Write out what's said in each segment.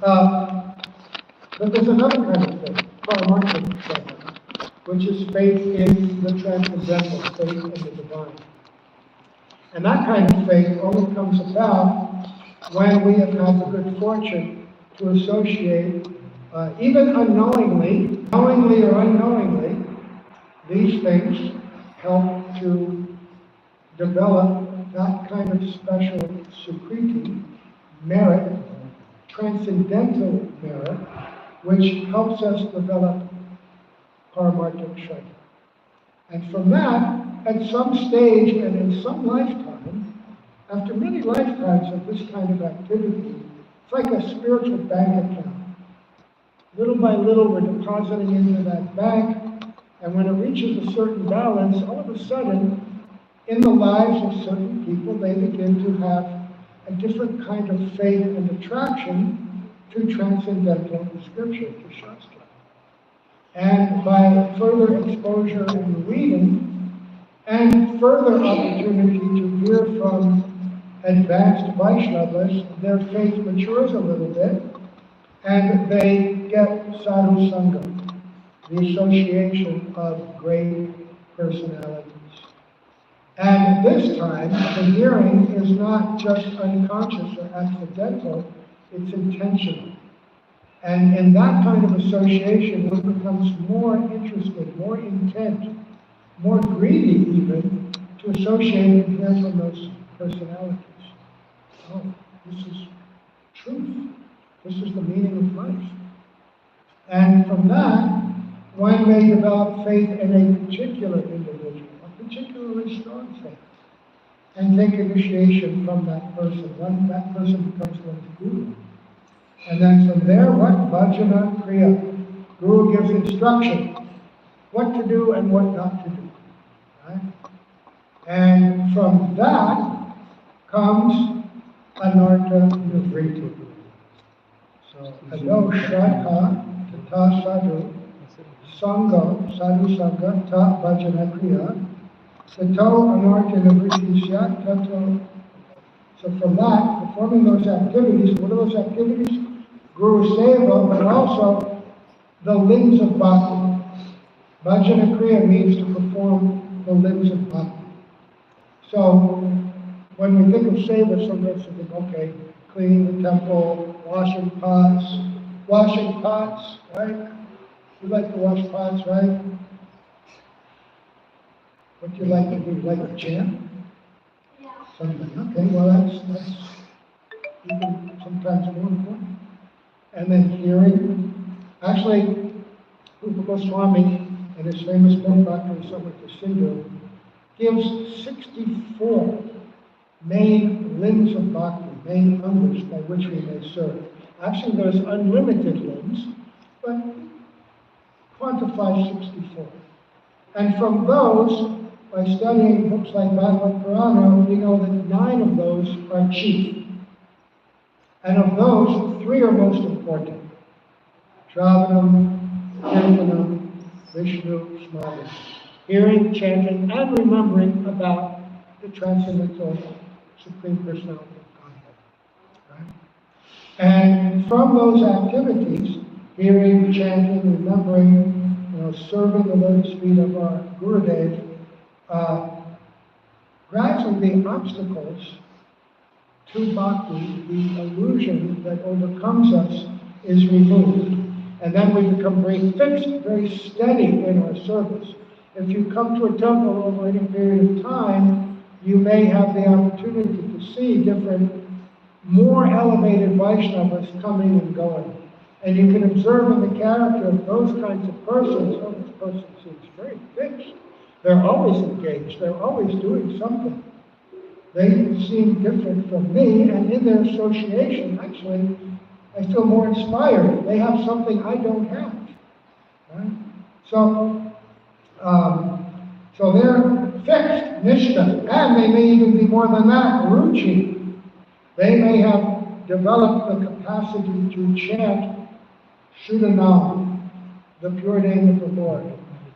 But there's another kind of faith, paramarthic faith, which is faith in the transcendental, faith in the divine. And that kind of faith only comes about when we have had the good fortune to associate, even unknowingly, knowingly or unknowingly, these things help to develop that kind of special sukriti, merit, transcendental merit, which helps us develop paramarthic shraddha. And from that, at some stage and in some lifetime, after many lifetimes of this kind of activity, it's like a spiritual bank account. Little by little, we're depositing into that bank, and when it reaches a certain balance, all of a sudden, in the lives of certain people, they begin to have a different kind of faith and attraction to transcendental scripture, to Shastra. And by further exposure and reading, and further opportunity to hear from advanced Vaishnavas, their faith matures a little bit, and they get sadhu sangha, the association of great personalities. And this time, the hearing is not just unconscious or accidental, it's intentional. And in that kind of association, one becomes more interested, more intent, more greedy even, to associate and hear from those personalities. Oh, this is truth. This is the meaning of life. And from that, one may develop faith in a particular individual, a particularly strong faith, and take initiation from that person. That person becomes one's guru. And then from there, what? Bhajana Kriya. Guru gives instruction, what to do and what not to do. Right? And from that comes anartha nivriti. So, ado shraddha tata sadhu, sangha, sadhu sangha, ta bhajana kriya, tato anartha nivriti syat, tato. So from that, performing those activities, what are those activities? Guru Seva, but also the limbs of bhakti. Bhajana Kriya means to perform the limbs of bhakti. So, when we think of Seva, sometimes we think, okay, cleaning the temple, washing pots, right? You like to wash pots, right? What do you like to do? You like to chant? Something. Okay, well that's even sometimes more important. And then hearing. Actually, Rupa Goswami, in his famous book, Bhakti Samrita Sindhu, gives 64 main limbs of bhakti, main angas by which we may serve. Actually, there's unlimited limbs, but quantify 64. And from those, by studying books like Bhagavad Purana, we know that 9 of those are chief. And of those, 3 are most important. Shravanam, Kirtanam, Vishnu, Smaranam. Hearing, chanting, and remembering about the transcendental Supreme Personality of Godhead. Right? And from those activities, hearing, chanting, remembering, serving the lotus feet of our Gurudev, gradually the obstacles to bhakti, the illusion that overcomes us, is removed. And then we become very fixed, very steady in our service. If you come to a temple over any period of time, you may have the opportunity to see different, more elevated Vaishnavas coming and going. And you can observe in the character of those kinds of persons, oh, this person seems very fixed. They're always engaged. They're always doing something. They seem different from me, and in their association, actually, I feel more inspired. They have something I don't have. Right? So they're fixed, nishta, and they may even be more than that, ruchi. They may have developed the capacity to chant Shuddhanam, the pure name of the Lord.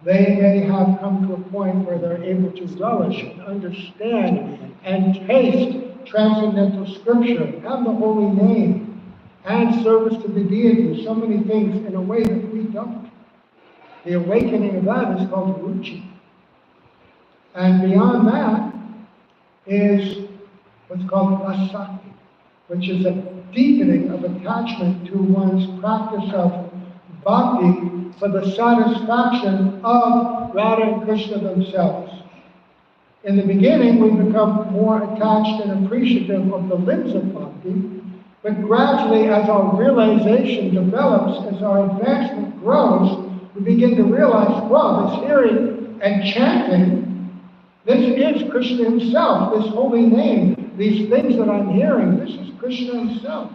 They may have come to a point where they're able to relish and understand and taste transcendental scripture and the holy name. and service to the deity, so many things in a way that we don't. The awakening of that is called ruchi. And beyond that is what's called asakti, which is a deepening of attachment to one's practice of bhakti for the satisfaction of Radha and Krishna themselves. In the beginning, we become more attached and appreciative of the limbs of bhakti, but gradually, as our realization develops, as our advancement grows, we begin to realize, well, this hearing and chanting, this is Krishna himself, this holy name, these things that I'm hearing, this is Krishna himself.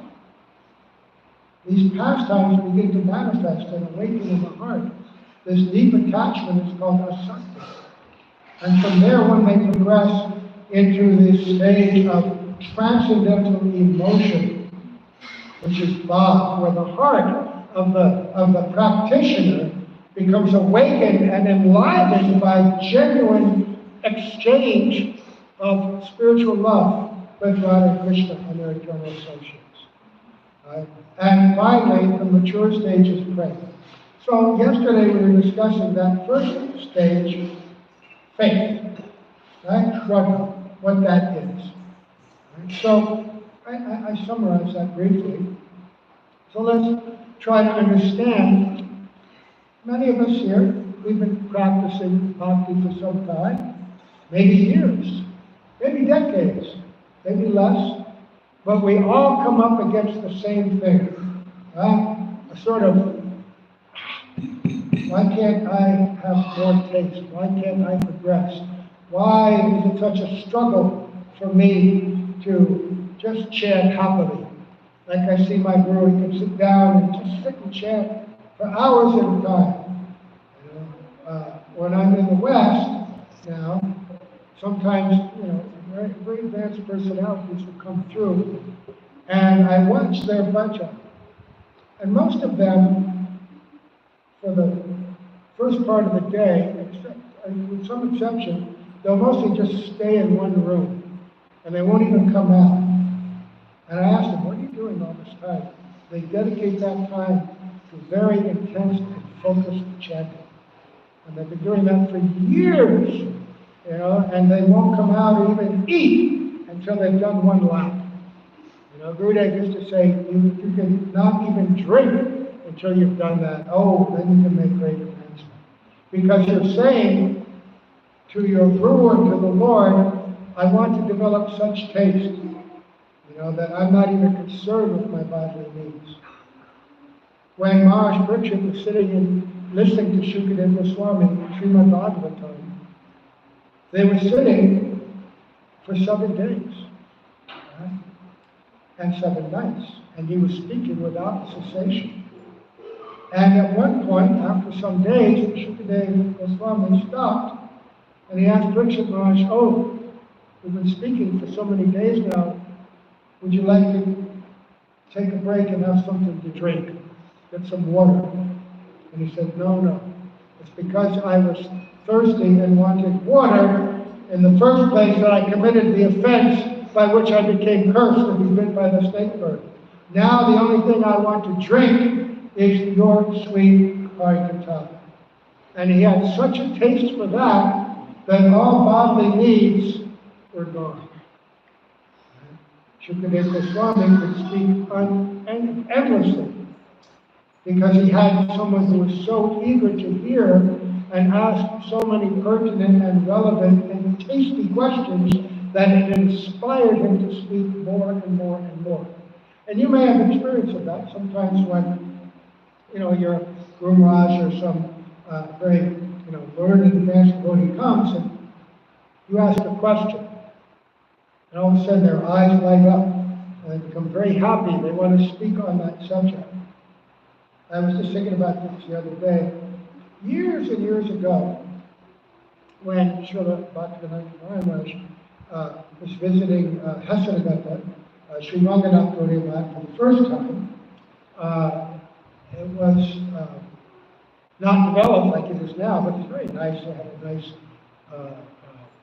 These pastimes begin to manifest and awaken in the heart. This deep attachment is called asakti. And from there one may progress into this stage of transcendental emotion, which is bhav, where the heart of the practitioner becomes awakened and enlivened by genuine exchange of spiritual love with Radha and Krishna and their eternal associates. And finally, the mature stage is prayer. So yesterday we were discussing that first stage, faith, right? Shraddha, what that is. Right? So I summarized that briefly. So let's try to understand. Many of us here, we've been practicing bhakti for some time, maybe years, maybe decades, maybe less, but we all come up against the same thing. A sort of, why can't I have more taste? Why can't I progress? Why is it such a struggle for me to just chant happily? Like I see my guru, he can sit down and just sit and chant for hours at a time. When I'm in the West now, sometimes, very, very advanced personalities will come through, and I watch their bajana. And most of them, for the first part of the day, with some exception, they'll mostly just stay in one room, and they won't even come out. And I asked them, what are you doing all this time? They dedicate that time to very intense and focused chanting. And they've been doing that for years, and they won't come out or even eat until they've done one lap. Gurudev used to say, you can not even drink until you've done that. Oh, then you can make great advancement. Because you're saying to your guru and to the Lord, I want to develop such taste, that I'm not even concerned with my bodily needs. When Maharaj Parikshit was sitting and listening to Shukadeva Goswami, Srimad Bhagavatam, they were sitting for 7 days, right? And 7 nights, and he was speaking without cessation. And at one point, after some days, Shukadeva Goswami stopped, and he asked Parikshit Maharaj, oh, we've been speaking for so many days now, would you like to take a break and have something to drink, get some water? And he said, no, it's because I was thirsty and wanted water in the first place that I committed the offense by which I became cursed to be bit by the snake bird. Now the only thing I want to drink is your sweet Harikatha. And he had such a taste for that all bodily needs were gone. Shukadeva Goswami could speak endlessly, because he had someone who was so eager to hear and ask so many pertinent and relevant and tasty questions that it inspired him to speak more and more and more. And you may have experience of that sometimes when, your Guru Maharaj or some very, learned and advanced devotee comes and you ask a question. And all of a sudden their eyes light up and they become very happy. They want to speak on that subject. I was just thinking about this the other day. Years and years ago, when Śrīla Bhaktivinoda Maharaj was visiting Hasanagata, Sri Ranganath Gauriya Math for the first time, it was not developed like it is now, but it's very nice. It had a nice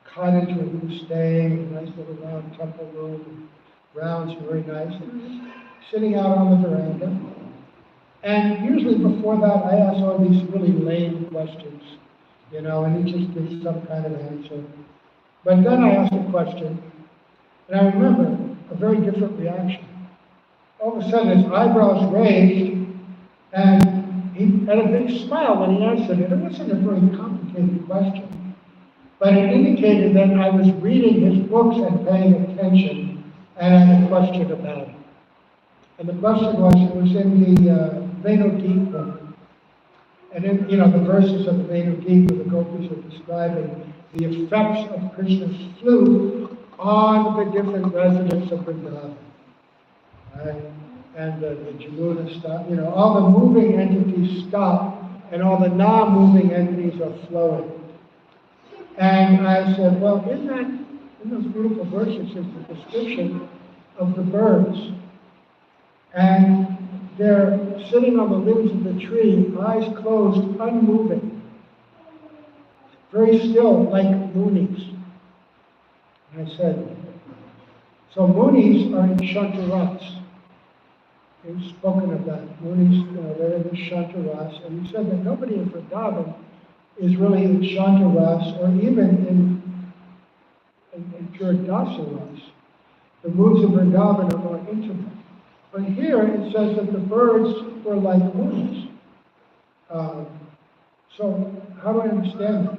cottage where he was staying, a nice little round temple room, grounds were very nice. sitting out on the veranda. And usually before that, I ask all these really lame questions, and he just gives some kind of answer. But then I ask a question, and I remember a very different reaction. All of a sudden, his eyebrows raised, and he had a big smile when he answered it. It wasn't a very complicated question, but it indicated that I was reading his books and paying attention, and I had a question about it. And the question was, it was in the Veda book. And in, the verses of the Veda where the gopis are describing the effects of Krishna's flute on the different residents of Vrindavan. Right? And the Jamuna stop, all the moving entities stop, and all the non-moving entities are flowing. And I said, well, in those beautiful verses is the description of the birds. And they're sitting on the limbs of the tree, eyes closed, unmoving, very still, like munis. And I said, so munis are in Shantaras. He's spoken of that. Munis, they're in the Shantaras. And he said that nobody in Vrindavan is really in Shantaras or even in pure Dasaras. The moods of Vrindavan are more intimate. But here it says that the birds were like munis. So how do I understand that?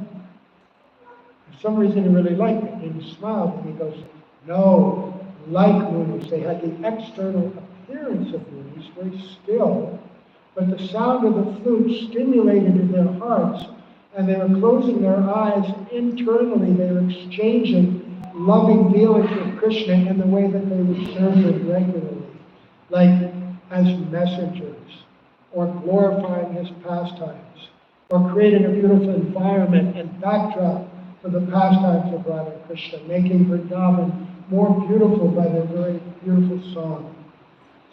For some reason he really liked it. And he smiled and he goes, no, like munis. They had the external appearance of munis, very still, but the sound of the flute stimulated in their hearts, and they were closing their eyes internally. They were exchanging loving dealings with Krishna in the way that they would serve him regularly, like as messengers, or glorifying his pastimes, or creating a beautiful environment and backdrop for the pastimes of Radha Krishna, making Vrindavan more beautiful by their very beautiful song.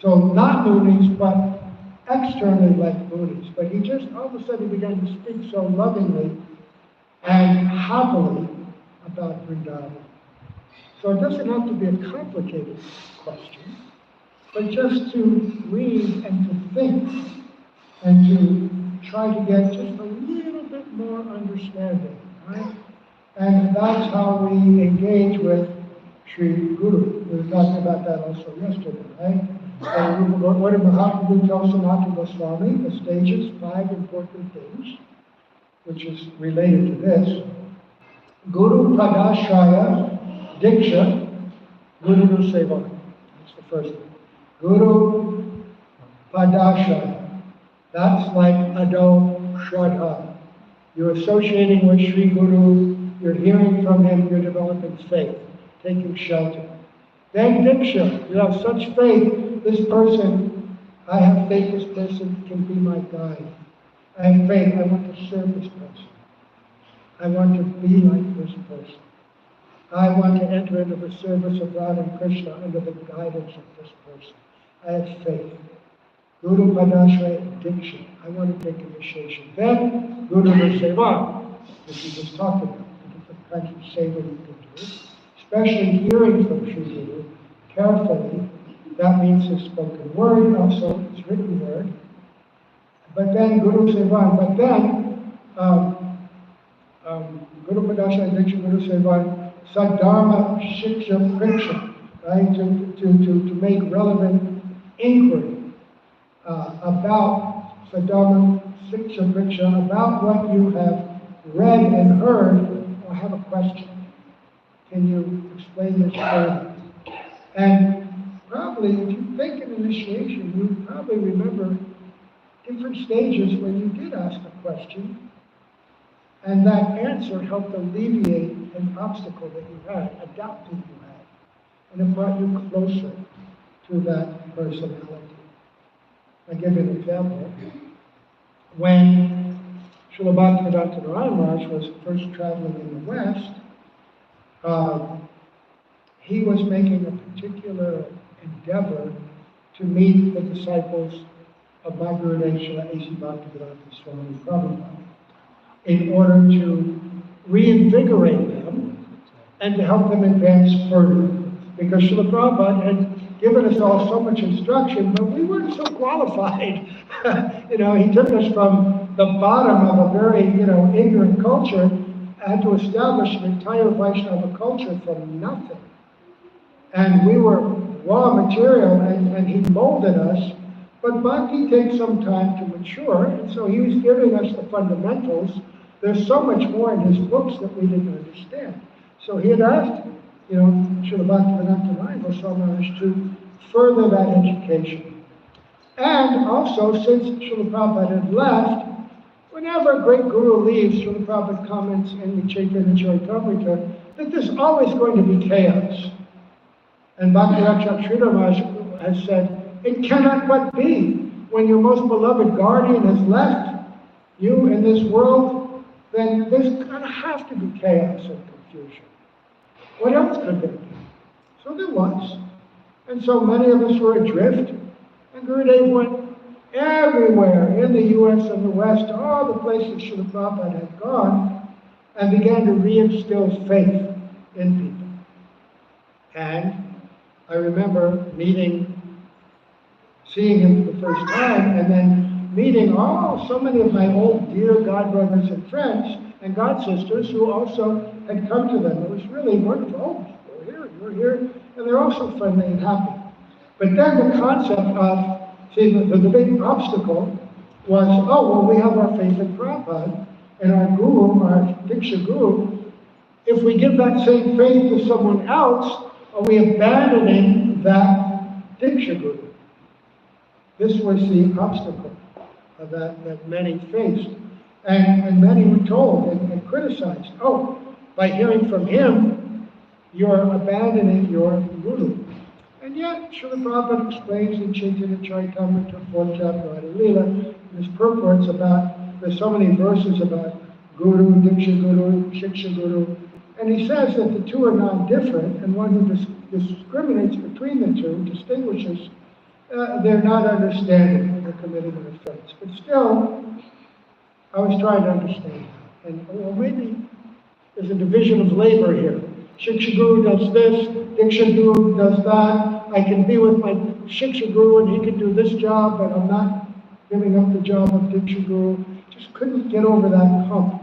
So not munis, but externally like munis. But he just all of a sudden began to speak so lovingly and happily about Vrindavan. So it doesn't have to be a complicated question, but just to read and to think and to try to get just a little bit more understanding, right? And that's how we engage with Sri Guru. We were talking about that also yesterday, right? What did Mahaprabhu tell Sanatana Goswami? The stages, 5 important things, which is related to this. Guru Padashraya Diksha Guru Seva. That's the first thing. Guru Padashraya. That's like Ado Shraddha. You're associating with Sri Guru, you're hearing from him, you're developing faith, taking shelter. Then Diksha, you have such faith, this person, I have faith this person can be my guide. I have faith, I want to serve this person. I want to be like this person. I want to enter into the service of Radha and Krishna under the guidance of this person. I have faith. Guru Padashraya Diksha. I want to take initiation. Then Guru Seva, which we just talked about, the different kinds of seva you can do, especially hearing from Sri Guru carefully. That means his spoken word, also his written word. But then Guru Seva, but then Guru Padashraya Diksha, Guru Seva, Sadharma Shiksha Priksha, right? To make relevant inquiry about Sadharma Shiksha Priksha, about what you have read and heard, or have a question. Can you explain this further? And probably, if you take an initiation, you probably remember different stages when you did ask a question, and that answer helped alleviate an obstacle that you had, a doubt that you had, and it brought you closer to that personality. I'll give you an example. When Srila Bhaktivinoda Maharaj was first traveling in the West, he was making a particular endeavor to meet the disciples of my Gurudev Srila A.C. Bhaktivedanta Swami Prabhupada in order to reinvigorate them and to help them advance further. Because Srila Prabhupada had given us all so much instruction, but we weren't so qualified. He took us from the bottom of a very, ignorant culture, had to establish an entire Vaishnava culture from nothing. And we were raw material, and he molded us. But Bhakti takes some time to mature, and so he was giving us the fundamentals. There's so much more in his books that we didn't understand. So he had asked, Srila Bhaktivinoda Goswami Maharaj to further that education. And also, since Srila Prabhupada had left, whenever a great guru leaves, Srila Prabhupada comments in the Chaitanya Charitamrita that there's always going to be chaos. And Bhakti-Rakshak Śrīla Maharaj has said, it cannot but be. When your most beloved guardian has left you in this world, then there's going to have to be chaos and confusion. What else could there be? So there was. And so many of us were adrift, and Gurudev went everywhere in the U.S. and the West, to all the places Srila Prabhupada had gone, and began to reinstill faith in people. And I remember seeing him for the first time, and then meeting so many of my old dear godbrothers and friends and godsisters who also had come to them. It was really wonderful. Oh, you're here, and they're also friendly and happy. But then the concept of, the big obstacle was, we have our faith in Prabhupada, and our guru, our Diksha guru. If we give that same faith to someone else, are we abandoning that Diksha guru? This was the obstacle that many faced. And many were told and criticized, by hearing from him, you're abandoning your guru. And yet, Srila Prabhupada explains in Chaitanya Charitamrita, 4th chapter, Adi Leela, in his purports there's so many verses about guru, diksha guru, shiksha guru, and he says that the two are non-different, and one who discriminates between the two, distinguishes, they're not understanding the committing an offense. But still, I was trying to understand. And maybe there's a division of labor here. Shiksha Guru does this, Diksha Guru does that. I can be with my Shiksha Guru and he can do this job, but I'm not giving up the job of Diksha Guru. Just couldn't get over that hump.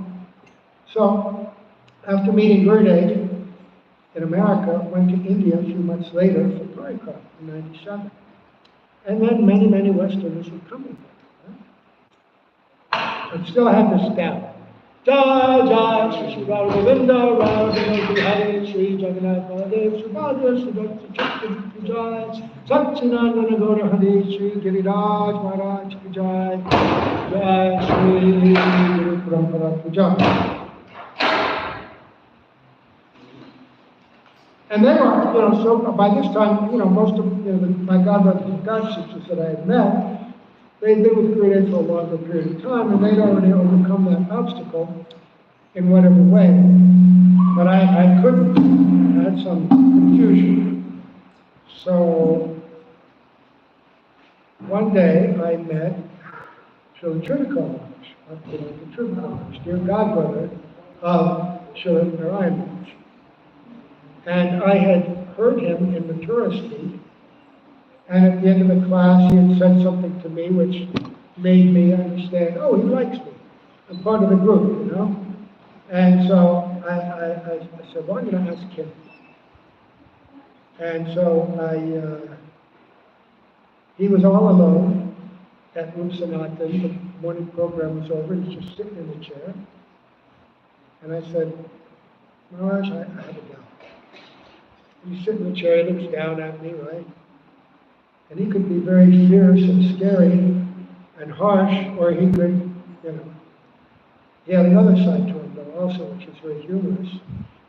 So, after meeting Gurudev in America, went to India a few months later for Parikram in '97. And then many, many Westerners were coming there. But still had this doubt. Jai Jai Shri Radha Govinda Radha Hari Shri Jagannath Baladev Subhadra Subhadra Chakti Jai Satchinandana Gaura Hari Shri Giriraj Maharaj Ki Jai Jai Shri Guru Parampara Puja. And they were, so by this time, most of my godbrothers and godsisters that I had met, they'd been with Gurudev for a longer period of time, and they'd already overcome that obstacle in whatever way. But I couldn't. I had some confusion. So one day I met Srila Trivakar Maharaj, dear godbrother of Srila Narayan Maharaj. And I had heard him in Mathura speak, and at the end of the class he had said something to me which made me understand, he likes me. I'm part of the group, And so I said, well, I'm going to ask him. And so he was all alone at Sanatan. The morning program was over, he was just sitting in the chair. And I said, Maharaj, I have a doubt. He's sitting in the chair, he looks down at me, right? And he could be very fierce and scary and harsh, or he could, he had another side to him, though, also, which is very humorous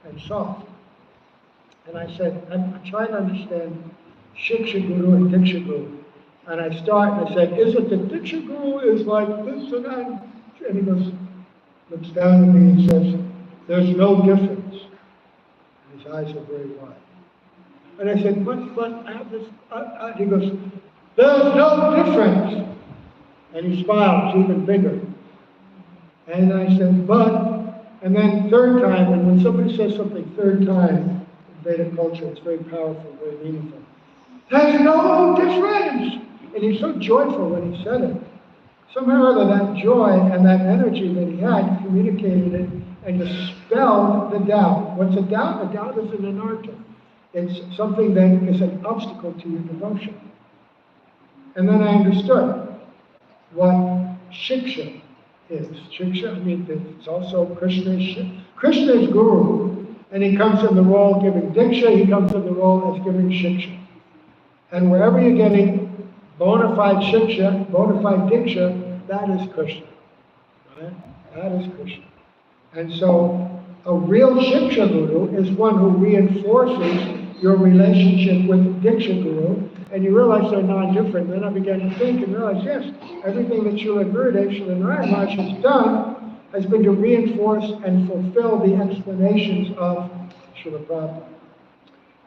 and soft. And I said, I'm trying to understand Shiksha Guru and Diksha Guru. And I start and I said, is it the Diksha Guru is like this and that? And he goes, looks down at me and says, there's no difference. And his eyes are very wide. And I said, but I have this, he goes, there's no difference. And he smiles even bigger. And I said, and then third time, and when somebody says something third time in Vedic culture, it's very powerful, very meaningful. has no difference. And he's so joyful when he said it. Somehow or other, that joy and that energy that he had communicated it and dispelled the doubt. What's a doubt? A doubt is an anartha. It's something that is an obstacle to your devotion. And then I understood what shiksha is. Shiksha, I mean, it's also Krishna's guru. And he comes in the role of giving diksha, he comes in the role as giving shiksha. And wherever you're getting bona fide shiksha, bona fide diksha, that is Krishna. Right? That is Krishna. And so a real shiksha guru is one who reinforces your relationship with diksha guru, and you realize they're non-different. Then I began to think and realize, yes, everything that Śrīla Gurudev, Śrīla Narayan Maharaj has done has been to reinforce and fulfill the explanations of Śrīla Prabhupada.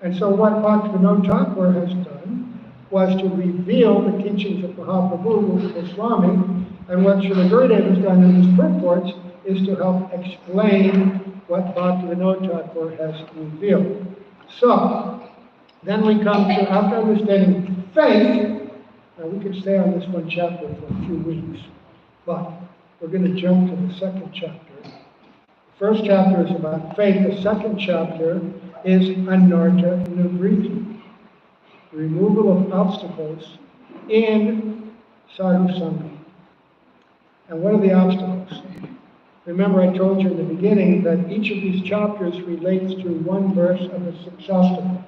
And so what Bhaktivinoda Thakur has done was to reveal the teachings of Mahaprabhu Goswami, and what Śrīla Gurudev has done in his purports is to help explain what Bhaktivinoda Thakur has revealed. So, then we come to, after understanding faith, now we could stay on this one chapter for a few weeks, but we're going to jump to the second chapter. The first chapter is about faith. The second chapter is Anartha Nivriti, the removal of obstacles in sadhu sangha. And what are the obstacles? Remember, I told you in the beginning that each of these chapters relates to one verse of the Sikshastaka.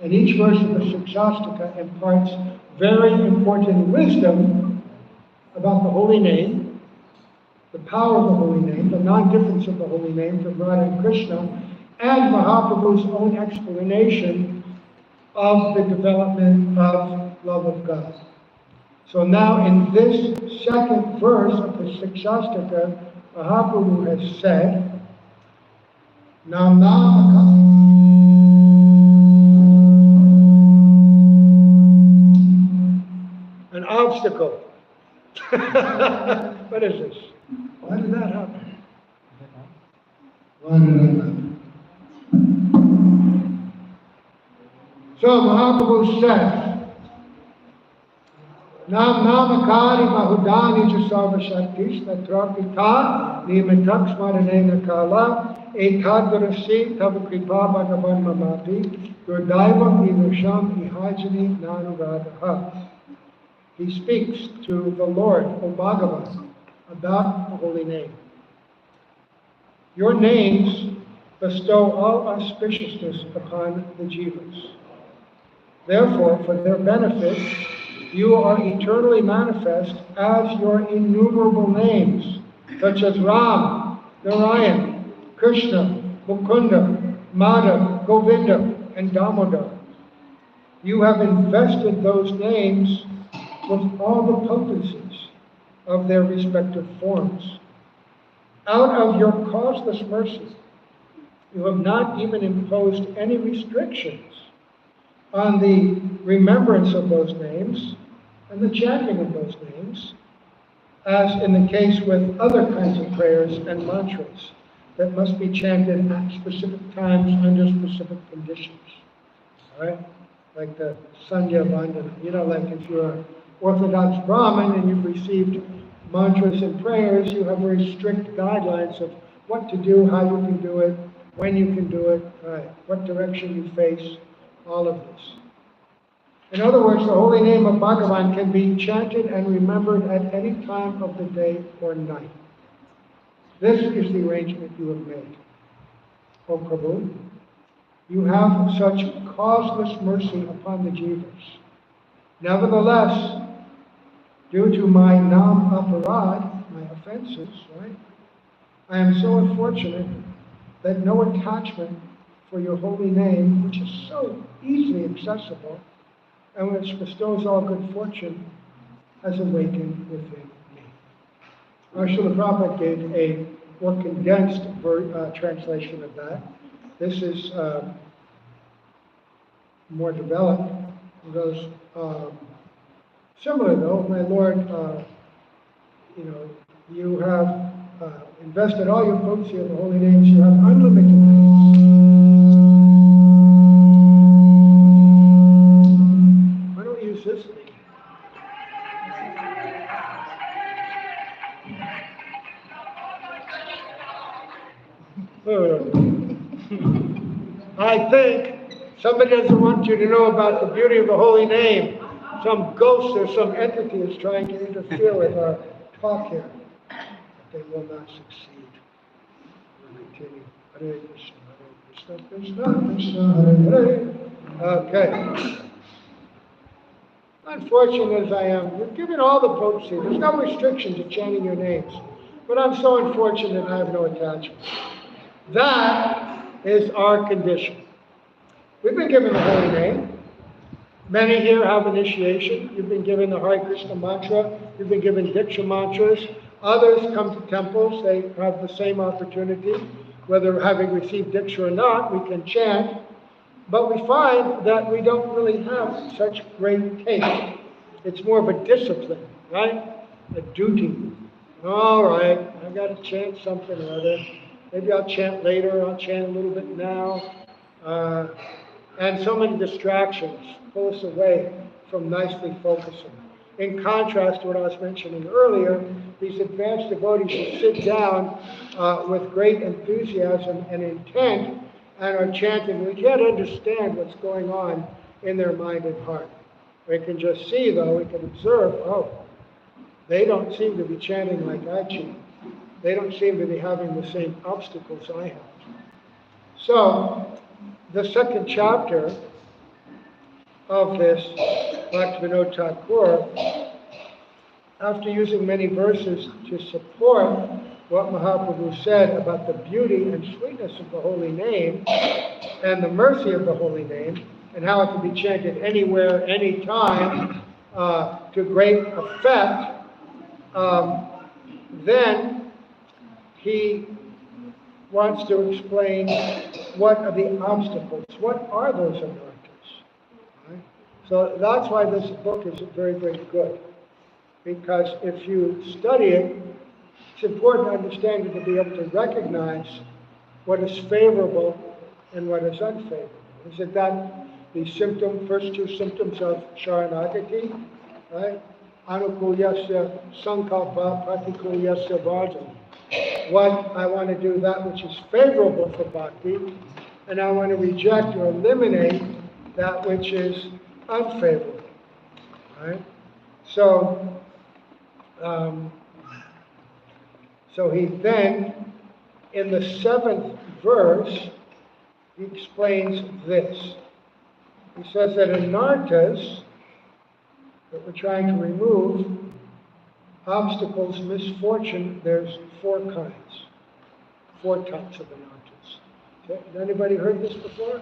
And each verse of the Sikshastaka imparts very important wisdom about the holy name, the power of the holy name, the non-difference of the holy name from Radha and Krishna, and Mahaprabhu's own explanation of the development of love of God. So now in this second verse of the Sikshastaka, Mahaprabhu has said, an obstacle. What is this? Why did that happen? Why did that happen? So Mahaprabhu says, Nam namakari mahudani jasarva shaktish natrapita niyamitak smaranena kala ekadvarasi tavakripa bhagavan mamati durdaivam inusham ihajani nanuradaha. He speaks to the Lord, O Bhagavan, about the holy name. Your names bestow all auspiciousness upon the jivas. Therefore, for their benefit, you are eternally manifest as your innumerable names, such as Ram, Narayan, Krishna, Mukunda, Madhav, Govinda, and Damodar. You have invested those names with all the potencies of their respective forms. Out of your causeless mercy, you have not even imposed any restrictions on the remembrance of those names and the chanting of those names, as in the case with other kinds of prayers and mantras that must be chanted at specific times under specific conditions. All right? Like the Sandhya Vandana. You know, like if you're an Orthodox Brahmin and you've received mantras and prayers, you have very strict guidelines of what to do, how you can do it, when you can do it, right, what direction you face, all of this. In other words, the holy name of Bhagavan can be chanted and remembered at any time of the day or night. This is the arrangement you have made. O Prabhu, you have such causeless mercy upon the jivas. Nevertheless, due to my nam aparad, my offenses, right, I am so unfortunate that no attachment for your holy name, which is so easily accessible, and which bestows all good fortune, has awakened within me. Srila Prabhupada gave a more condensed translation of that. This is more developed. It goes, similar though, my Lord, you have invested all your potency in the holy names, you have unlimited names. I think somebody doesn't want you to know about the beauty of the holy name. Some ghost or some entity is trying to interfere with our talk here. But they will not succeed. We'll continue. Hare Krishna, Krishna Krishna, Hare Hare. Okay. Unfortunate as I am, you're given all the potency. There's no restriction to chanting your names. But I'm so unfortunate I have no attachment. That is our condition. We've been given the holy name. Many here have initiation. You've been given the Hare Krishna mantra. You've been given Diksha mantras. Others come to temples. They have the same opportunity. Whether having received Diksha or not, we can chant. But we find that we don't really have such great taste. It's more of a discipline, right? A duty. All right, I've got to chant something or other. Maybe I'll chant later. I'll chant a little bit now. And so many distractions pull us away from nicely focusing. In contrast to what I was mentioning earlier, these advanced devotees who sit down with great enthusiasm and intent and are chanting. We can't understand what's going on in their mind and heart. We can just see, though, we can observe, oh, they don't seem to be chanting like I chant. They don't seem to be having the same obstacles I have. So, the second chapter of this Bhaktivinoda Thakur, after using many verses to support what Mahaprabhu said about the beauty and sweetness of the holy name and the mercy of the holy name and how it can be chanted anywhere, anytime, to great effect, then he wants to explain what are the obstacles. What are those anarthas? Right? So that's why this book is very, very good. Because if you study it, it's important to understand it to be able to recognize what is favorable and what is unfavorable. Isn't that the first two symptoms of Sharanagati? Right? Anukulyasya sankalpa pratikulyasya vajana. What I want to do that which is favorable for bhakti, and I want to reject or eliminate that which is unfavorable. Right? So he then, in the 7th verse, he explains this. He says that anarthas, that we're trying to remove, obstacles, misfortune, there's 4 kinds. 4 types of anarthas. Okay? Has anybody heard this before?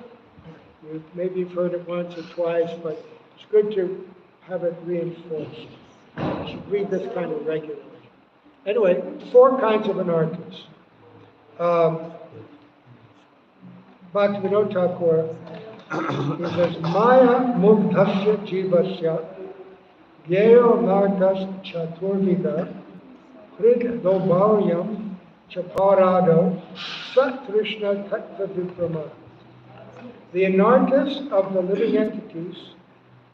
Maybe you've heard it once or twice, but it's good to have it reinforced. You should read this kind of regularly. Anyway, 4 kinds of anarthas. Bhaktivinoda Thakur, he says, Maya mugdhasya jivasya gyeo narthas chaturvida hrid dobharyam chaparado satrishna tattva vibrama. The anarthas of the living entities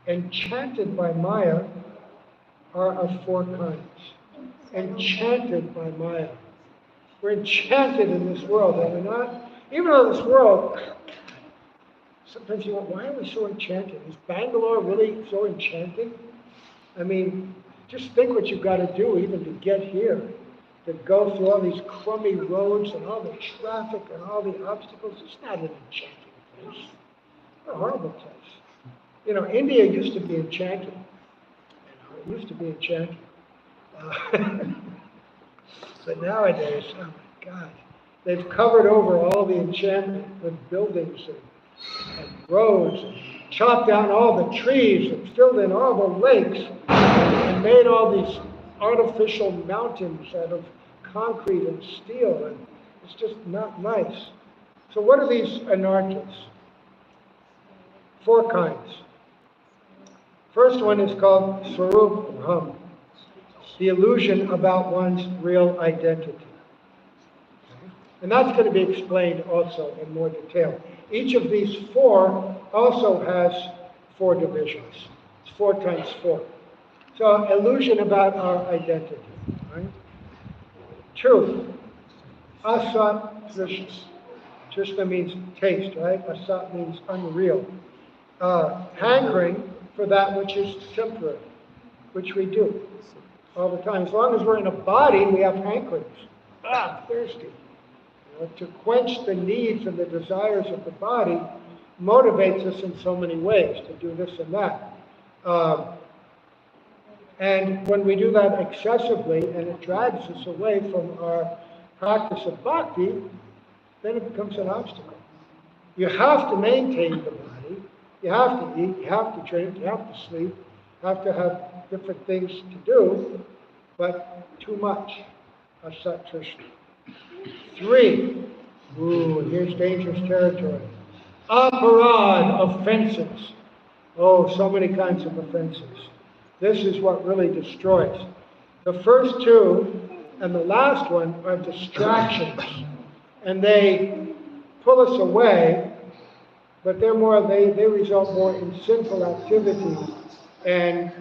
enchanted by Maya are of 4 kinds. Enchanted by Maya. We're enchanted in this world, are we not? Even though this world, sometimes you wonder, why are we so enchanted? Is Bangalore really so enchanting? I mean, just think what you've got to do even to get here. To go through all these crummy roads and all the traffic and all the obstacles. It's not an enchanting place. What a horrible place. You know, India used to be enchanting. It used to be enchanting. But nowadays, oh my God, they've covered over all the enchantment with buildings and roads, and chopped down all the trees and filled in all the lakes and made all these artificial mountains out of concrete and steel, and it's just not nice. So what are these anarthas? 4 kinds. First one is called Swarup Bhram, the illusion about one's real identity. And that's going to be explained also in more detail. Each of these 4 also has 4 divisions. It's 4 times 4. So, illusion about our identity. Right? Truth. Asat Trishna. Trishna means taste, right? Asat means unreal. Hankering for that which is temporary, which we do all the time. As long as we're in a body, we have hankerings. I'm thirsty. To quench the needs and the desires of the body motivates us in so many ways to do this and that. And when we do that excessively and it drags us away from our practice of bhakti, then it becomes an obstacle. You have to maintain the body, you have to eat, you have to drink, you have to sleep, you have to have different things to do, but too much asat trishna. 3, here's dangerous territory. Aparad, offenses. Oh, so many kinds of offenses. This is what really destroys. The first 2 and the last one are distractions. And they pull us away, but they result more in sinful activity and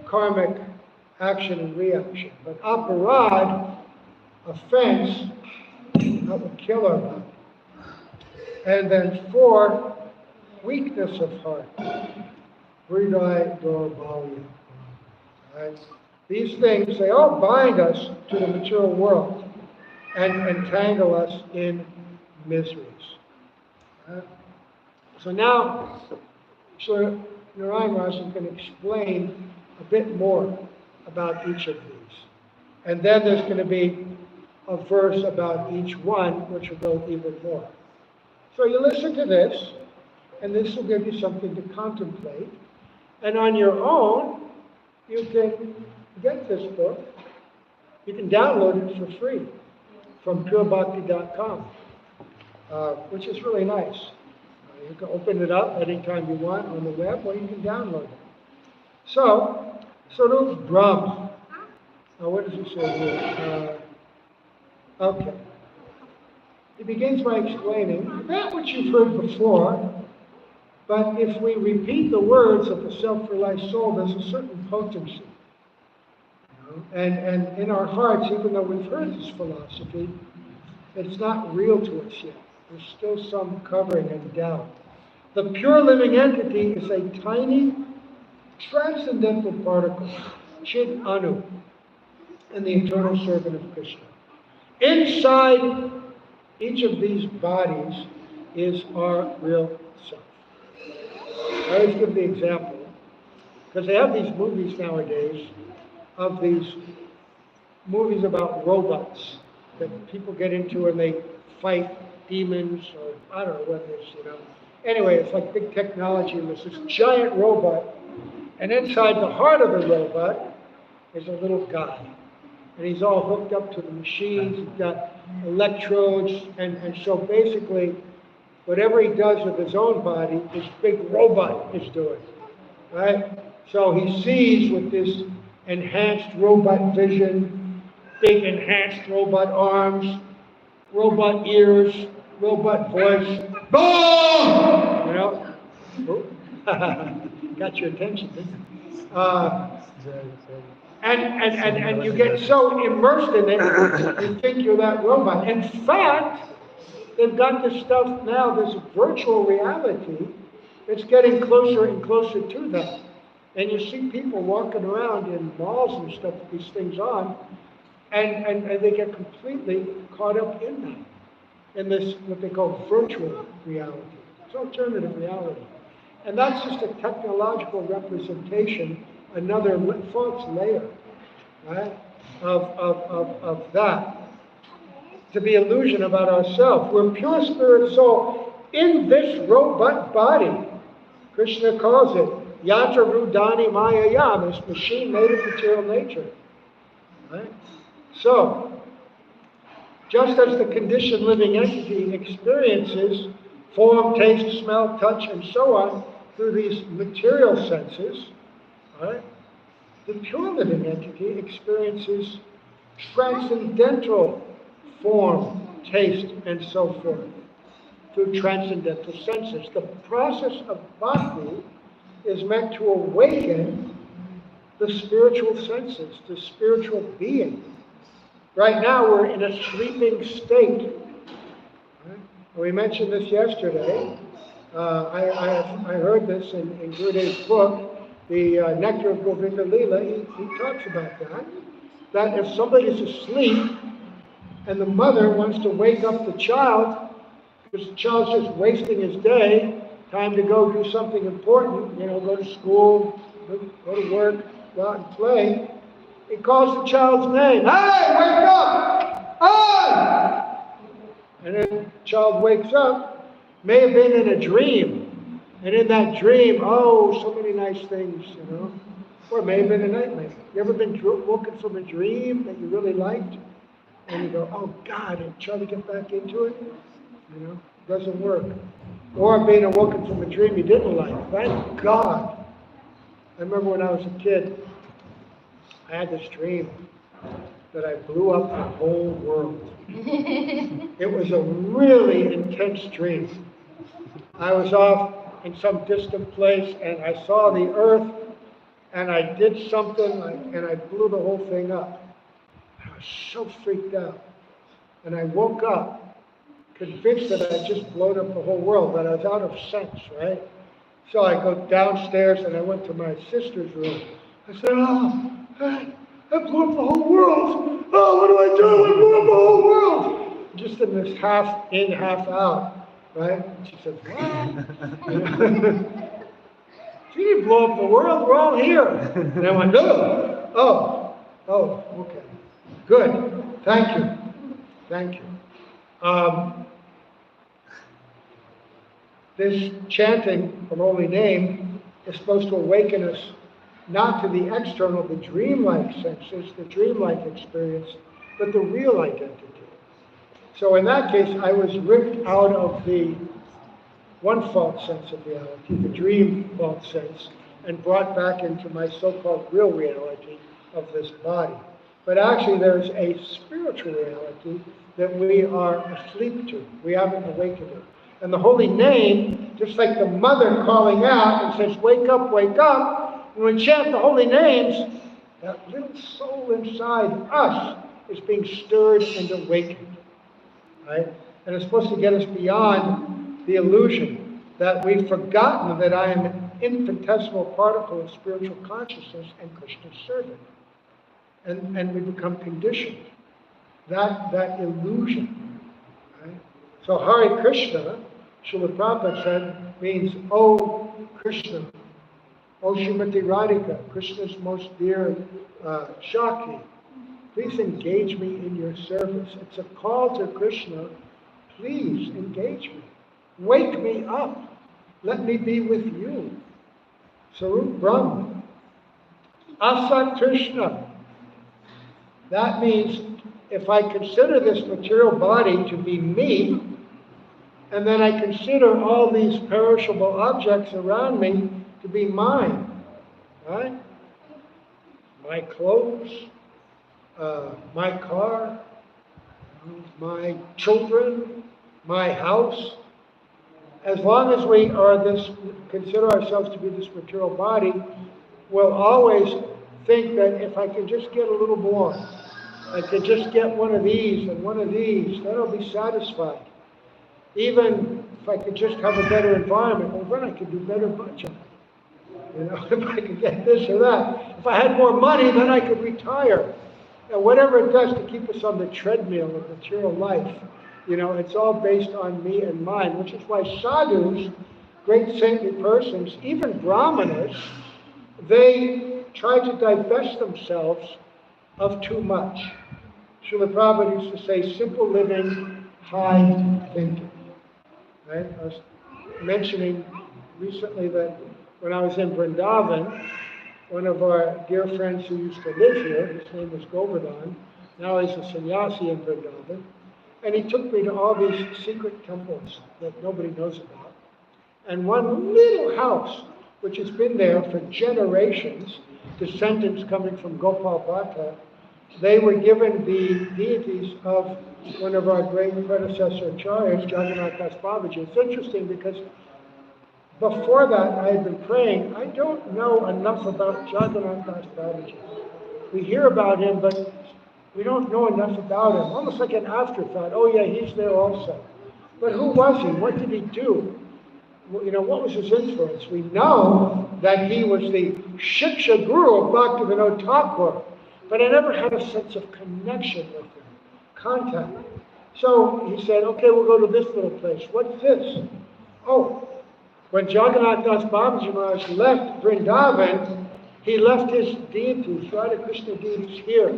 karmic action and reaction. But aparad, offense, that will kill our body. And then 4, weakness of heart. Hridaya Dorbalya. Right? These things, they all bind us to the material world and entangle us in miseries. So now, Sri Narayan Raj is going to explain a bit more about each of these. And then there's going to be a verse about each one, which will go even more. So you listen to this, and this will give you something to contemplate. And on your own, you can get this book. You can download it for free from purebhakti.com, which is really nice. You can open it up anytime you want on the web, or you can download it. So, Sarup Brahm. Now, what does it say here? Okay. He begins by explaining that which you've heard before, but if we repeat the words of the self-realized soul, there's a certain potency. And in our hearts, even though we've heard this philosophy, it's not real to us yet. There's still some covering and doubt. The pure living entity is a tiny, transcendental particle, Chid Anu, and the eternal servant of Krishna. Inside each of these bodies is our real self. I always give the example, because they have these movies nowadays, of these movies about robots that people get into and they fight demons, or I don't know what it is, Anyway, it's like big technology, and there's this giant robot, and inside the heart of the robot is a little guy. And he's all hooked up to the machines, he's got electrodes, and so basically, whatever he does with his own body, this big robot is doing, right? So he sees with this enhanced robot vision, big enhanced robot arms, robot ears, robot voice. Boom! Got your attention, didn't it? And you get so immersed in it, you think you're that robot. In fact, they've got this stuff now, this virtual reality, it's getting closer and closer to them. And you see people walking around in malls and stuff with these things on, and they get completely caught up in them, in this, what they call virtual reality. It's alternative reality. And that's just a technological representation, another false layer, right, of that. To be illusion about ourselves. We're pure spirit soul in this robot body. Krishna calls it Yatra Rudani Mayaya, this machine made of material nature. Right? So, just as the conditioned living entity experiences form, taste, smell, touch, and so on through these material senses, right, the pure living entity experiences transcendental form, taste, and so forth through transcendental senses. The process of bhakti is meant to awaken the spiritual senses, the spiritual being. Right now we're in a sleeping state. Right? We mentioned this yesterday. I heard this in Gurudev's book, the Nectar of Govinda Leela. He talks about that. That if somebody's asleep and the mother wants to wake up the child, because the child's just wasting his day, time to go do something important, go to school, go to work, go out and play, he calls the child's name. Hey, wake up! Hey! And then the child wakes up, may have been in a dream. And in that dream, oh, so many nice things, Or it may have been a nightmare. You ever been woken from a dream that you really liked? And you go, oh God, and try to get back into it? Doesn't work. Or being awoken from a dream you didn't like. Thank God. I remember when I was a kid, I had this dream that I blew up the whole world. It was a really intense dream. I was off in some distant place and I saw the earth and I did something and I blew the whole thing up. I was so freaked out. And I woke up convinced that I just blown up the whole world, but I was out of sense, right? So I go downstairs and I went to my sister's room. I said, oh, I blew up the whole world. Oh, what do I do? I blew up the whole world. Just in this half in, half out, right? And she said, what? She didn't blow up the world. We're all here. And I went, no. Oh, okay. Good. Thank you. Thank you. This chanting of holy name is supposed to awaken us not to the external, the dreamlike senses, the dreamlike experience, but the real identity. So in that case, I was ripped out of the one false sense of reality, the dream false sense, and brought back into my so-called real reality of this body. But actually there's a spiritual reality that we are asleep to. We haven't awakened it. And the holy name, just like the mother calling out and says, wake up, when we chant the holy names, that little soul inside us is being stirred and awakened. Right? And it's supposed to get us beyond the illusion that we've forgotten that I am an infinitesimal particle of spiritual consciousness and Krishna's servant. And we become conditioned. That illusion. Right? So Hare Krishna, Srila Prabhupada said, means, oh Krishna, oh Srimati Radhika, Krishna's most dear Shakti, please engage me in your service. It's a call to Krishna, please engage me. Wake me up. Let me be with you. Sarup Brahma. Asat Krishna. That means if I consider this material body to be me, and then I consider all these perishable objects around me to be mine, right? My clothes, my car, my children, my house. As long as we are consider ourselves to be this material body, we'll always think that if I can just get a little more, I could just get one of these and one of these, then I'll be satisfied. Even if I could just have a better environment, well, then I could do better bhajan. If I could get this or that. If I had more money, then I could retire. And whatever it does to keep us on the treadmill of material life, it's all based on me and mine, which is why sadhus, great saintly persons, even brahmanas, they try to divest themselves of too much. Srila Prabhupada used to say, simple living, high thinking. Right? I was mentioning recently that when I was in Vrindavan, one of our dear friends who used to live here, his name was Govardhan, now he's a sannyasi in Vrindavan, and he took me to all these secret temples that nobody knows about. And one little house, which has been there for generations, descendants coming from Gopal Bhatta, they were given the deities of one of our great predecessor acharyas, Jagannath Das Babaji. It's interesting because before that I had been praying, I don't know enough about Jagannath Das Babaji. We hear about him, but we don't know enough about him. Almost like an afterthought. Oh yeah, he's there also. But who was he? What did he do? You know, what was his influence? We know that he was the Shiksha Guru of Bhaktivinoda Thakur, but I never had a sense of connection with him, contact. So he said, okay, we'll go to this little place. What's this? Oh, when Jagannath Das Babaji Maharaj left Vrindavan, he left his deities, Radha Krishna deities here.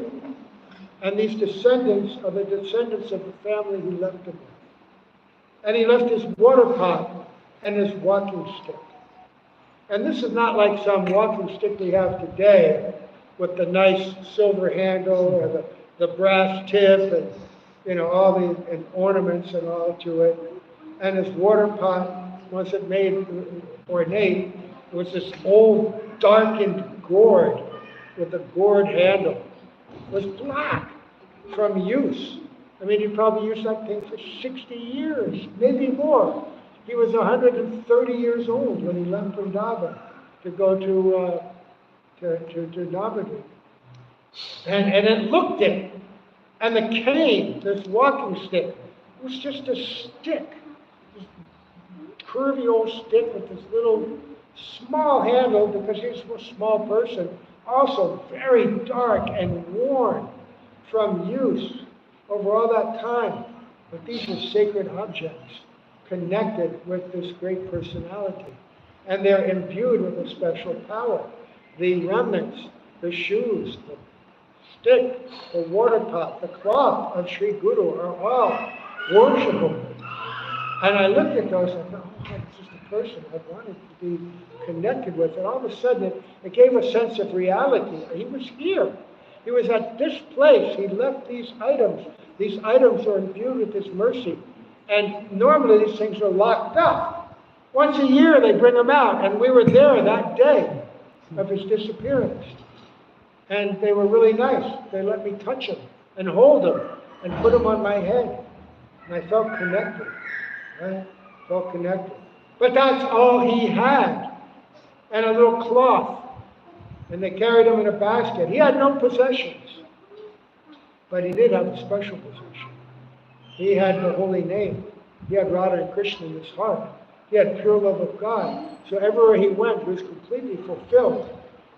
And these descendants are the descendants of the family he left them with. And he left his water pot and his walking stick. And this is not like some walking stick we have today with the nice silver handle or the brass tip and, you know, all the and ornaments and all to it. And his water pot, once it made ornate, was this old darkened gourd with a gourd handle. It was black from use. I mean, he probably used that thing for 60 years, maybe more. He was 130 years old when he left Vrindavan to go to Navadvip. And it looked it. And the cane, this walking stick, was just a stick. This curvy old stick with this little small handle, because he was a small person, also very dark and worn from use over all that time. But these are sacred objects connected with this great personality. And they're imbued with a special power. The remnants, the shoes, the stick, the water pot, the cloth of Sri Guru are all worshipable. And I looked at those and I thought, oh, this is the person I wanted to be connected with. And all of a sudden, it gave a sense of reality. He was here. He was at this place. He left these items. These items are imbued with His mercy. And normally these things are locked up. Once a year they bring them out. And we were there that day of his disappearance. And they were really nice. They let me touch him and hold him and put him on my head. And I felt connected. Right? Felt connected. But that's all he had. And a little cloth. And they carried him in a basket. He had no possessions. But he did have a special possession. He had the holy name. He had Radha and Krishna in his heart. He had pure love of God. So everywhere he went, he was completely fulfilled.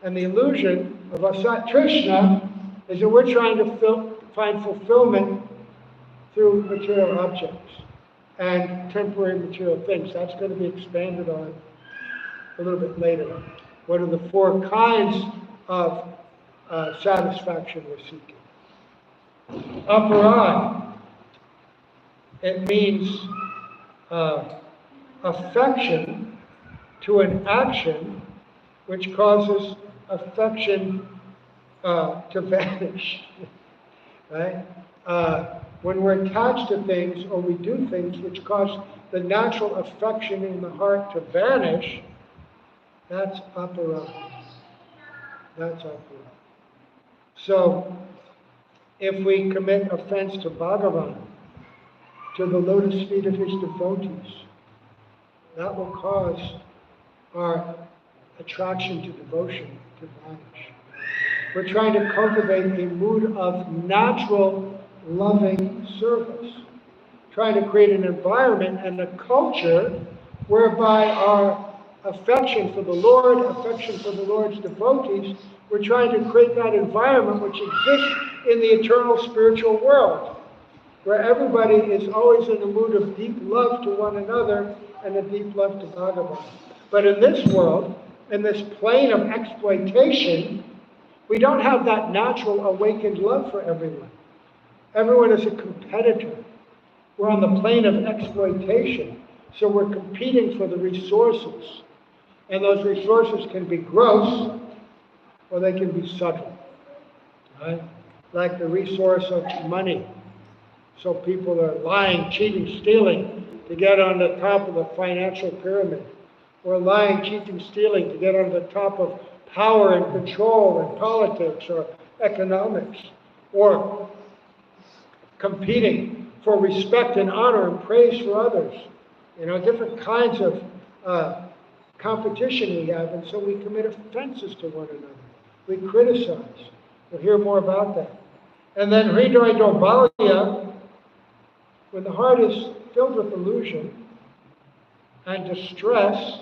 And the illusion of Asat Krishna is that we're trying to find fulfillment through material objects and temporary material things. That's going to be expanded on a little bit later. What are the four kinds of satisfaction we're seeking? Aparad, it means affection to an action which causes affection to vanish, right? When we're attached to things or we do things which cause the natural affection in the heart to vanish, that's aparad. That's aparad. So, if we commit offense to Bhagavan, to the lotus feet of his devotees, that will cause our attraction to devotion to vanish. We're trying to cultivate a mood of natural, loving service. Trying to create an environment and a culture whereby our affection for the Lord, affection for the Lord's devotees, we're trying to create that environment which exists in the eternal spiritual world, where everybody is always in a mood of deep love to one another and a deep love to Bhagavan. But in this world, in this plane of exploitation, we don't have that natural awakened love for everyone. Everyone is a competitor. We're on the plane of exploitation, so we're competing for the resources. And those resources can be gross, or they can be subtle, right? Like the resource of money. So people are lying, cheating, stealing to get on the top of the financial pyramid. Or lying, cheating, stealing to get on the top of power and control in politics or economics. Or competing for respect and honor and praise for others. You know, different kinds of competition we have, and so we commit offenses to one another. We criticize. We'll hear more about that. And then Hriday Daurbalya, when the heart is filled with illusion and distress,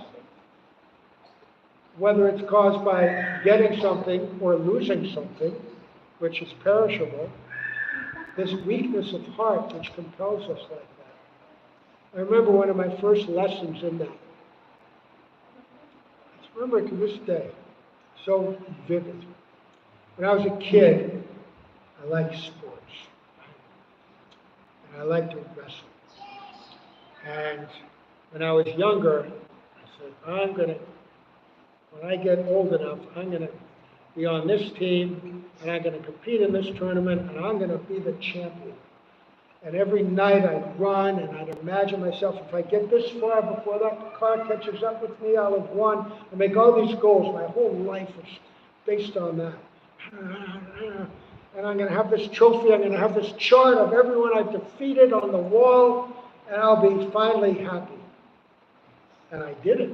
whether it's caused by getting something or losing something, which is perishable, this weakness of heart which compels us like that. I remember one of my first lessons in that. I remember it to this day, so vivid. When I was a kid, I liked sports. And I liked to wrestle. And when I was younger, I said, when I get old enough, I'm going to be on this team, and I'm going to compete in this tournament, and I'm going to be the champion. And every night I'd run, and I'd imagine myself, if I get this far before that car catches up with me, I'll have won. I make all these goals. My whole life is based on that. And I'm going to have this trophy, I'm going to have this chart of everyone I've defeated on the wall, and I'll be finally happy. And I did it.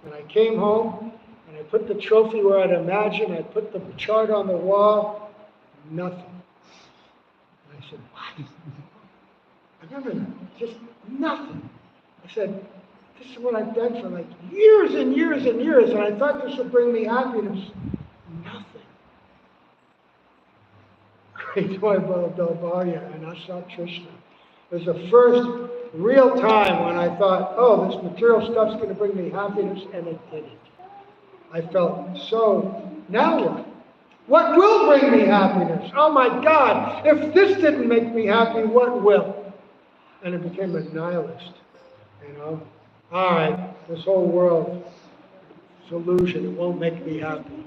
And I came home, and I put the trophy where I'd imagined, I put the chart on the wall, nothing. And I said, what? I remember that, just nothing. I said, this is what I've done for like years and years and years, and I thought this would bring me happiness. Nothing. Great Vaibhava Dalbhaya and Asat Trishna. It was the first real time when I thought, oh, this material stuff's going to bring me happiness, and it didn't. I felt so, now what? What will bring me happiness? Oh my God, if this didn't make me happy, what will? And it became a nihilist, you know. All right, this whole world is illusion, it won't make me happy.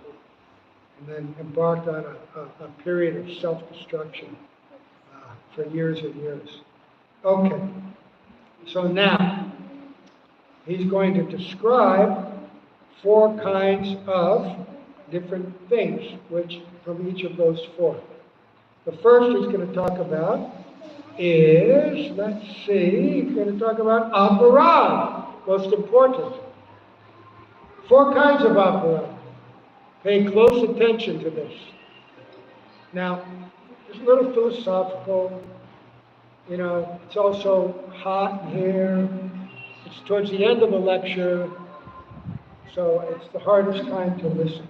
And then embarked on a period of self-destruction for years and years. Okay, so now he's going to describe 4 kinds of different things, which from each of those 4. The first he's going to talk about is, let's see, he's going to talk about aparad, most important. 4 kinds of aparad. Pay close attention to this. Now, it's a little philosophical, you know, it's also hot here. It's towards the end of the lecture, so it's the hardest time to listen.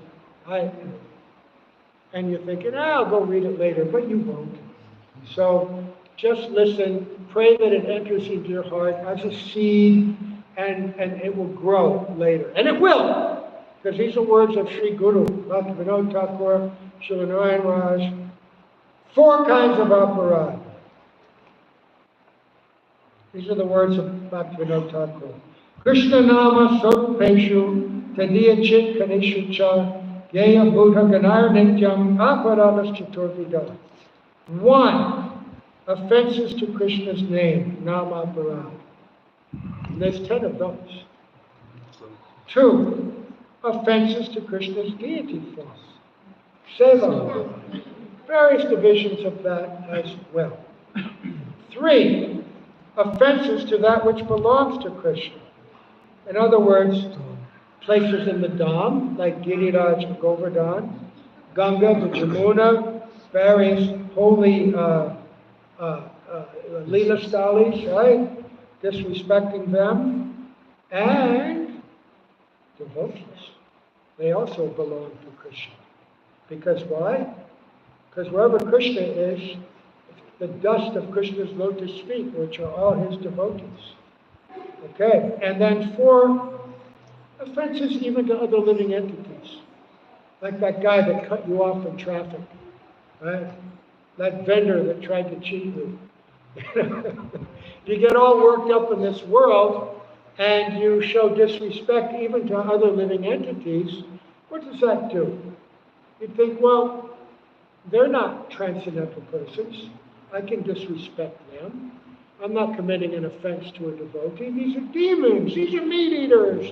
And you're thinking, I'll go read it later, but you won't. So just listen, pray that it enters into your heart as a seed, and it will grow later. And it will! Because these are words of Sri Guru, Bhaktivinoda Thakur, Śrīla Narayan Raj. 4 kinds of aparad. These are the words of Bhaktivinoda Thakur. Krishna nama sotpeshu tadiya chit kanishu cha yaya buddha ganar nityam aparadas chaturvidha. 1. Offenses to Krishna's name, nama aparad. There's 10 of those. 2. Offenses to Krishna's deity form. Seva. Various divisions of that as well. 3. Offenses to that which belongs to Krishna. In other words, places in the Dham, like Giriraj and Govardhan, Ganga, the Jamuna, various holy Leela Stalis, right? Disrespecting them, and devotees. They also belong to Krishna. Because why? Because wherever Krishna is, the dust of Krishna's lotus feet, which are all his devotees. Okay, and then 4, offenses even to other living entities. Like that guy that cut you off in traffic, right? That vendor that tried to cheat you. You get all worked up in this world, and you show disrespect even to other living entities. What does that do? You think, well, they're not transcendental persons. I can disrespect them. I'm not committing an offense to a devotee. These are demons. These are meat eaters.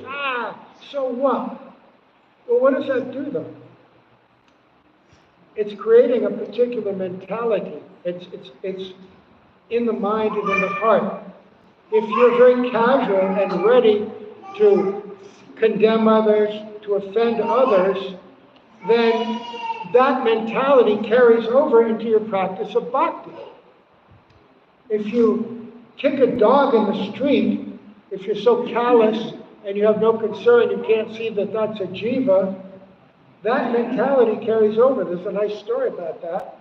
So what? Well, what does that do, though? It's creating a particular mentality. It's in the mind and in the heart. If you're very casual and ready to condemn others, to offend others, then that mentality carries over into your practice of bhakti. If you kick a dog in the street, if you're so callous and you have no concern, you can't see that that's a jiva, that mentality carries over. There's a nice story about that.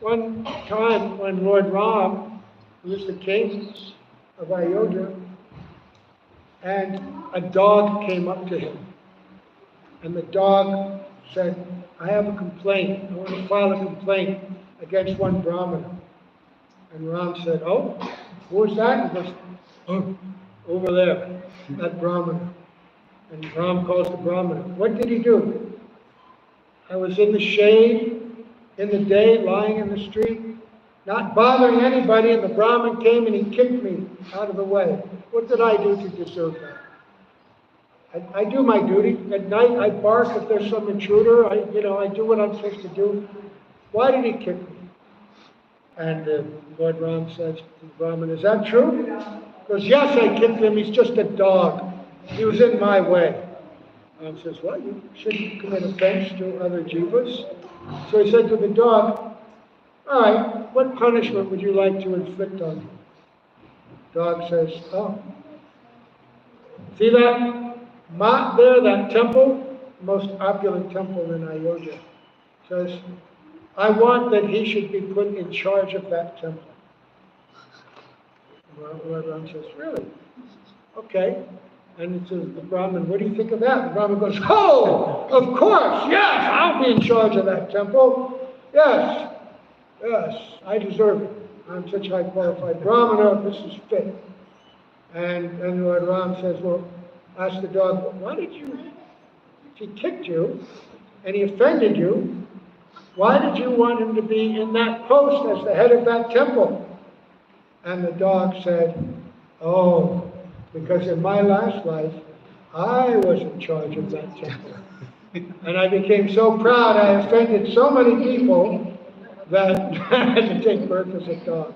One time when Lord Ram, who was the king of Ayodhya, and a dog came up to him. And the dog said, I have a complaint. I want to file a complaint against one Brahmana. And Ram said, oh, who is that? He goes, oh, over there, that Brahmana. And Ram calls the Brahmana. What did he do? I was in the shade, in the day, lying in the street, not bothering anybody, and the Brahmin came and he kicked me out of the way. What did I do to deserve that? I do my duty. At night, I bark if there's some intruder. I do what I'm supposed to do. Why did he kick me? And Lord Ram says to the Brahmin, is that true? He goes, yes, I kicked him. He's just a dog. He was in my way. Ram says, well, you shouldn't commit offense to other jivas. So he said to the dog, all right, what punishment would you like to inflict on him? The dog says, oh, see that mat there, that temple, most opulent temple in Ayodhya, says, I want that he should be put in charge of that temple. Lord Ram says, really? Okay. And it says, the Brahmin, what do you think of that? The Brahmin goes, oh, of course, yes, I'll be in charge of that temple. Yes, I deserve it. I'm such a high qualified Brahmana, this is fit. And Lord Ram says, well, ask the dog, why did you, if he kicked you and he offended you, why did you want him to be in that post as the head of that temple? And the dog said, oh, because in my last life, I was in charge of that temple. And I became so proud, I offended so many people that I had to take birth as a dog.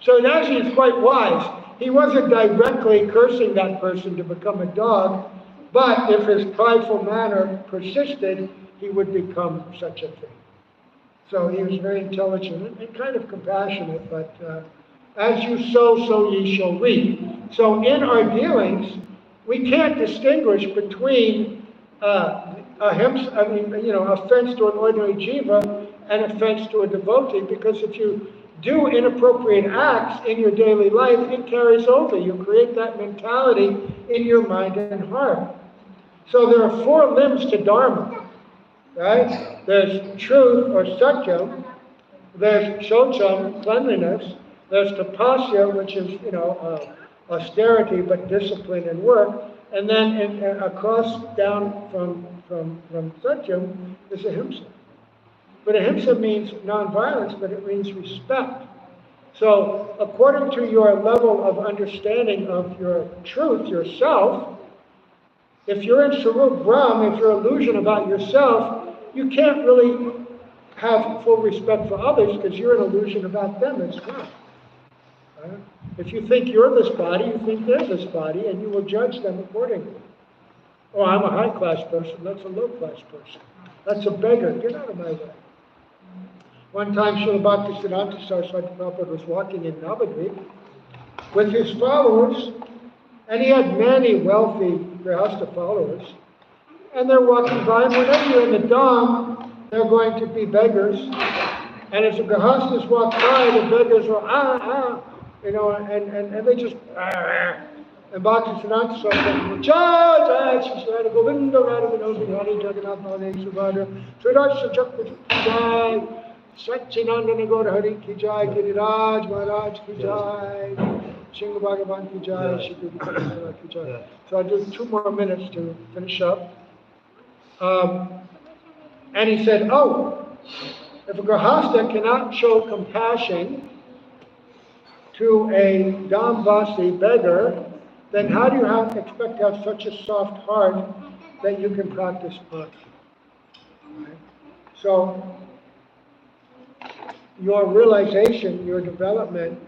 So it actually is quite wise. He wasn't directly cursing that person to become a dog, but if his prideful manner persisted, he would become such a thing. So he was very intelligent and kind of compassionate, but as you sow, so ye shall reap. So in our dealings, we can't distinguish between offense to an ordinary jiva and offense to a devotee, because if you do inappropriate acts in your daily life, it carries over. You create that mentality in your mind and heart. So there are four limbs to Dharma, right? There's truth or satyam, there's shocham, cleanliness, there's tapasya, which is, austerity but discipline and work, and then across down from satyam is ahimsa. But ahimsa means non-violence, but it means respect. So according to your level of understanding of your truth, yourself, if you're in Sarup Brahm, if you're illusion about yourself, you can't really have full respect for others because you're an illusion about them as well. Right? If you think you're this body, you think they're this body, and you will judge them accordingly. Oh, I'm a high-class person, that's a low-class person. That's a beggar, get out of my way. One time, Śrīla Bhaktivinoda Saraswati Prabhupada was walking in Navadvip with his followers, and he had many wealthy Rahasya followers, and they're walking by, and whenever you're in the Dham, they're going to be beggars, and as the Grihasthas walk by, the beggars will, and they just, and Bhaktivinoda Saraswati, Jai, Jai, Shri Govinda, Radha Vinodi, Hari Jagannath, Baladev, Subhadra, Sridhar Chakra, Jai, Satchinandana Gaur Hari Ki Jai, Giriraj Maharaj Ki Jai, Singh Bhagavan Ki Jai, Shri Guru Govinda Ki Jai. So I'll do 2 more minutes to finish up. And he said, oh, if a Grihastha cannot show compassion to a Dhamvasi beggar, then how do you expect to have such a soft heart that you can practice bhakti? Right? So, your realization, your development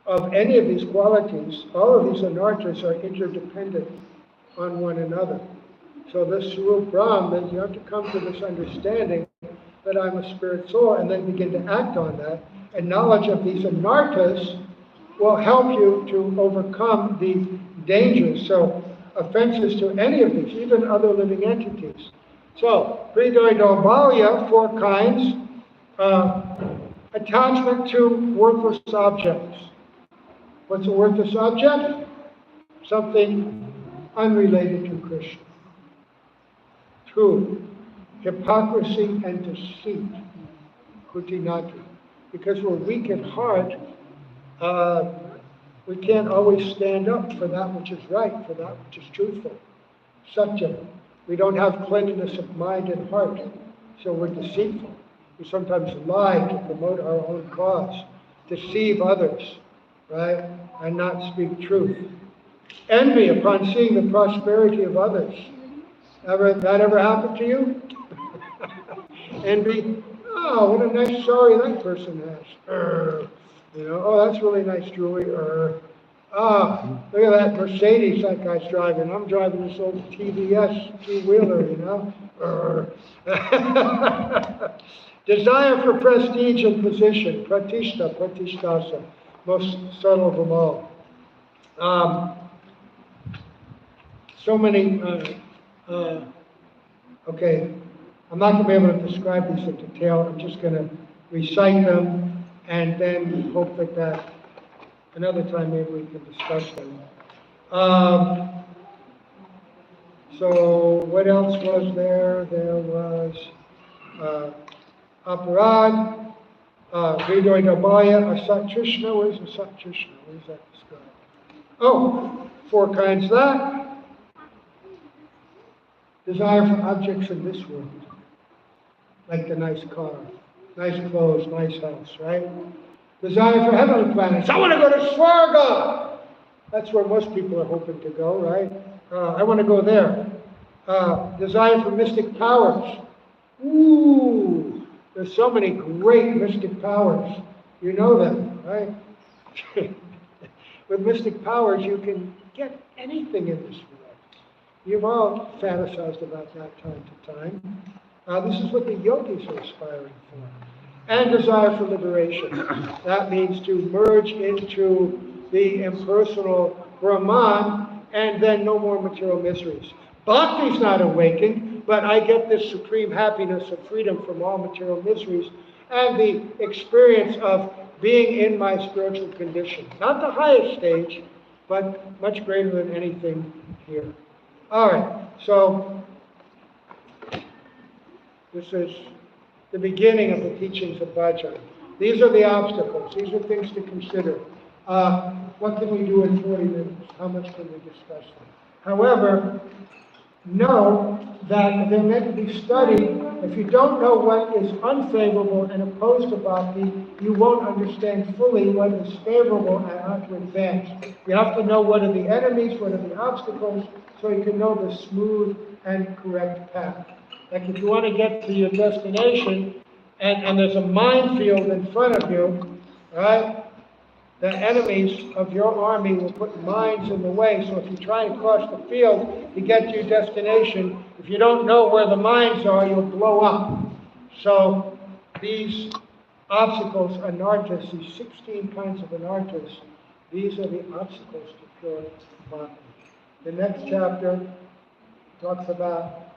of any of these qualities, all of these anarthas are interdependent on one another. So this Sarup Brahm, then you have to come to this understanding that I'm a spirit soul and then begin to act on that. and knowledge of these anarthas will help you to overcome the dangers. So, offenses to any of these, even other living entities. So, Pridoi 4 kinds. Attachment to worthless objects. What's a worthless object? Something unrelated to Krishna. 2, hypocrisy and deceit. Kutinati. Because we're weak at heart, we can't always stand up for that which is right, for that which is truthful. Satya. We don't have cleanliness of mind and heart, so we're deceitful. We sometimes lie to promote our own cause, deceive others, right, and not speak truth. Envy upon seeing the prosperity of others. That ever happened to you? Envy? Oh, what a nice sari that person has. You know, oh, that's really nice jewelry. Look at that Mercedes that guy's driving. I'm driving this old TVS two-wheeler, you know. Desire for prestige and position. Pratishta, pratishtasa. Most subtle of them all. So many, okay, I'm not going to be able to describe these in detail. I'm just going to recite them and then hope that another time maybe we can discuss them. So what else was there? There was aparad, Hridaya Dabaya, Asat-trishna. Where's Asat-trishna? Where is that described? Oh, 4 kinds of that. Desire for objects in this world, like the nice car, nice clothes, nice house, right? Desire for heavenly planets. I want to go to Svarga. That's where most people are hoping to go, right? I want to go there. Desire for mystic powers. Ooh, there's so many great mystic powers. You know them, right? With mystic powers, you can get anything in this world. You've all fantasized about that time to time. This is what the yogis are aspiring for. And desire for liberation. That means to merge into the impersonal Brahman and then no more material miseries. Bhakti's not awakened, but I get this supreme happiness of freedom from all material miseries and the experience of being in my spiritual condition. Not the highest stage, but much greater than anything here. All right, so this is the beginning of the teachings of Bhajana. These are the obstacles. These are things to consider. What can we do in 40 minutes? How much can we discuss them? However, know that they're meant to be studied. If you don't know what is unfavorable and opposed about me, you won't understand fully what is favorable and how to advance. You have to know what are the enemies, what are the obstacles, so you can know the smooth and correct path. Like if you want to get to your destination and there's a minefield in front of you, right? The enemies of your army will put mines in the way. So if you try and cross the field to get to your destination, if you don't know where the mines are, you'll blow up. So these obstacles, anarthas, these 16 kinds of anarthas, these are the obstacles to pure bhakti. The next chapter talks about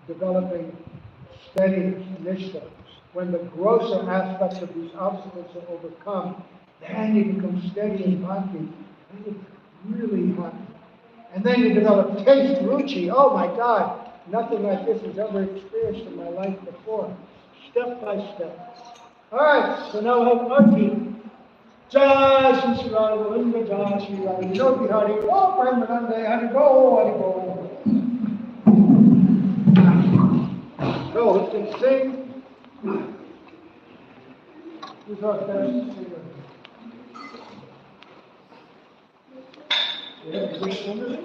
developing steady nishtha. When the grosser aspects of these obstacles are overcome, then you become steady in bhakti. Then you really happy. And then you develop taste, ruchi. Oh my God, nothing like this has ever experienced in my life before. Step by step. All right, so now we'll have Arti. Jai Shri Śrīla, Govinda Jai Śrīla, Vinod Bihari, Oh Brahmanande, Hari Go. So, let's just sing. Who's our best singer? You have a good singer?